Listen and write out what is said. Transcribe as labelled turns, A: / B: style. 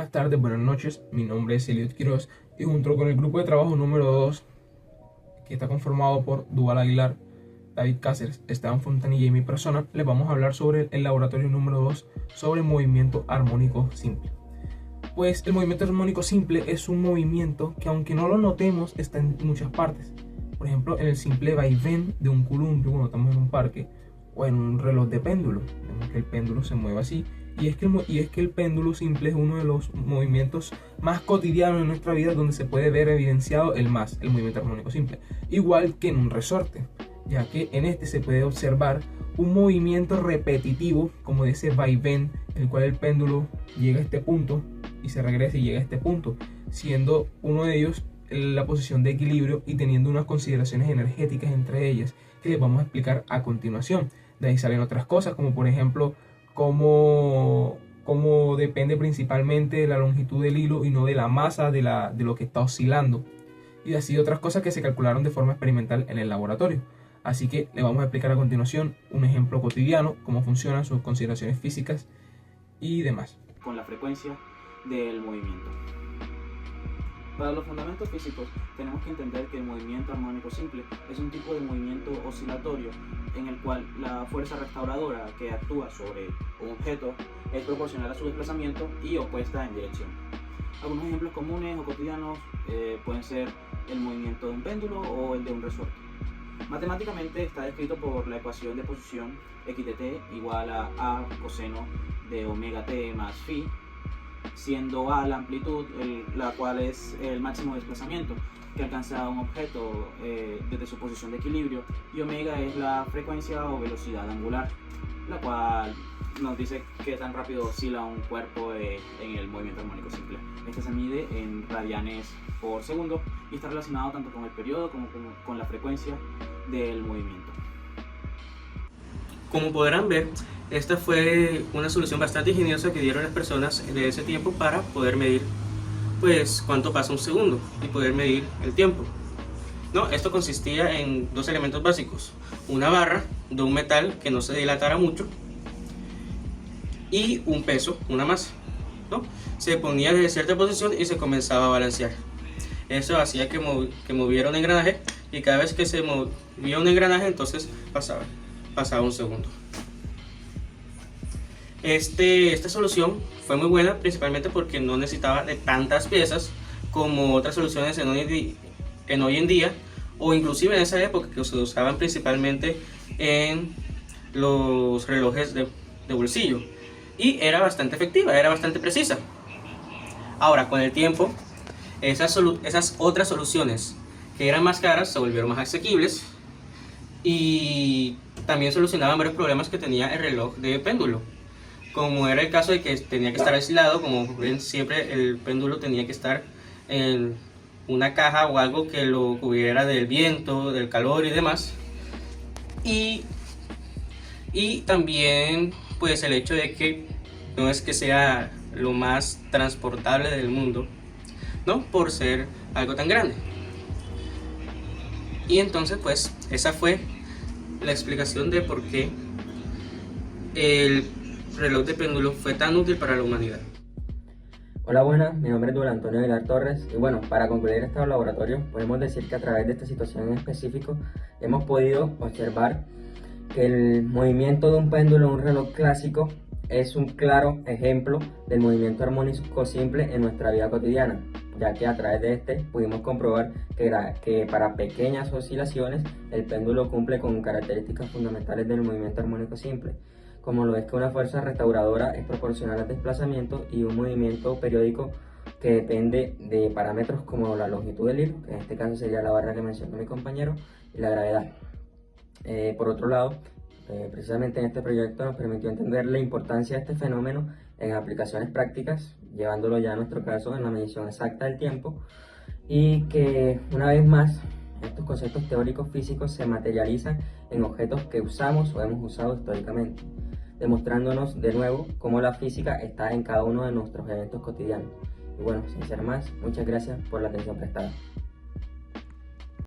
A: Buenas tardes, buenas noches, mi nombre es Eliot Quiroz y junto con el grupo de trabajo número 2, que está conformado por Duval Aguilar, David Cáceres, Esteban Fontanilla y mi persona, les vamos a hablar sobre el laboratorio número 2 sobre movimiento armónico simple. Pues el movimiento armónico simple es un movimiento que, aunque no lo notemos, está en muchas partes. Por ejemplo, en el simple vaivén de un columpio cuando estamos en un parque o en un reloj de péndulo. Vemos que el péndulo se mueve así. Y es que el péndulo simple es uno de los movimientos más cotidianos en nuestra vida donde se puede ver evidenciado el movimiento armónico simple. Igual que en un resorte, ya que en este se puede observar un movimiento repetitivo como de ese vaivén, en el cual el péndulo llega a este punto y se regresa y llega a este punto, siendo uno de ellos la posición de equilibrio y teniendo unas consideraciones energéticas entre ellas que les vamos a explicar a continuación. De ahí salen otras cosas, como por ejemplo cómo depende principalmente de la longitud del hilo y no de la masa de lo que está oscilando, y así otras cosas que se calcularon de forma experimental en el laboratorio. Así que le vamos a explicar a continuación un ejemplo cotidiano, cómo funcionan sus consideraciones físicas y demás.
B: Con la frecuencia del movimiento. Para los fundamentos físicos tenemos que entender que el movimiento armónico simple es un tipo de movimiento oscilatorio en el cual la fuerza restauradora que actúa sobre un objeto es proporcional a su desplazamiento y opuesta en dirección. Algunos ejemplos comunes o cotidianos pueden ser el movimiento de un péndulo o el de un resorte. Matemáticamente está descrito por la ecuación de posición x de t igual a coseno de omega t más phi, siendo a la amplitud, la cual es el máximo desplazamiento que alcanza un objeto desde su posición de equilibrio, y omega es la frecuencia o velocidad angular, la cual nos dice qué tan rápido oscila un cuerpo en el movimiento armónico simple. Este se mide en radianes por segundo y está relacionado tanto con el periodo como con la frecuencia del movimiento.
C: Como podrán ver, esta fue una solución bastante ingeniosa que dieron las personas de ese tiempo para poder medir pues cuánto pasa un segundo y poder medir el tiempo. ¿No? Esto consistía en dos elementos básicos: una barra de un metal que no se dilatara mucho y un peso, una masa, ¿no? Se ponía desde cierta posición y se comenzaba a balancear. Eso hacía que moviera un engranaje, y cada vez que se movía un engranaje entonces pasaba un segundo. Esta solución fue muy buena, principalmente porque no necesitaba de tantas piezas como otras soluciones en hoy en día, o inclusive en esa época, que se usaban principalmente en los relojes de bolsillo, y era bastante efectiva, era bastante precisa. Ahora, con el tiempo, esas otras soluciones que eran más caras se volvieron más asequibles y también solucionaban varios problemas que tenía el reloj de péndulo, como era el caso de que tenía que estar aislado. Como ven, siempre el péndulo tenía que estar en una caja o algo que lo cubriera del viento, del calor y demás, y también pues el hecho de que no es que sea lo más transportable del mundo, ¿no? Por ser algo tan grande. Y entonces pues esa fue la explicación de por qué el reloj de péndulo fue tan útil para la humanidad.
D: Hola, buenas, mi nombre es Duval Antonio Aguilar Torres y bueno, para concluir este laboratorio podemos decir que a través de esta situación en específico hemos podido observar que el movimiento de un péndulo en un reloj clásico es un claro ejemplo del movimiento armónico simple en nuestra vida cotidiana, ya que a través de este pudimos comprobar que para pequeñas oscilaciones el péndulo cumple con características fundamentales del movimiento armónico simple, como lo es que una fuerza restauradora es proporcional al desplazamiento y un movimiento periódico que depende de parámetros como la longitud del hilo, que en este caso sería la barra que mencionó mi compañero, y la gravedad. Por otro lado, precisamente en este proyecto nos permitió entender la importancia de este fenómeno en aplicaciones prácticas, llevándolo ya a nuestro caso en la medición exacta del tiempo, y que una vez más estos conceptos teóricos físicos se materializan en objetos que usamos o hemos usado históricamente, demostrándonos de nuevo cómo la física está en cada uno de nuestros eventos cotidianos. Y bueno, sin ser más, muchas gracias por la atención prestada.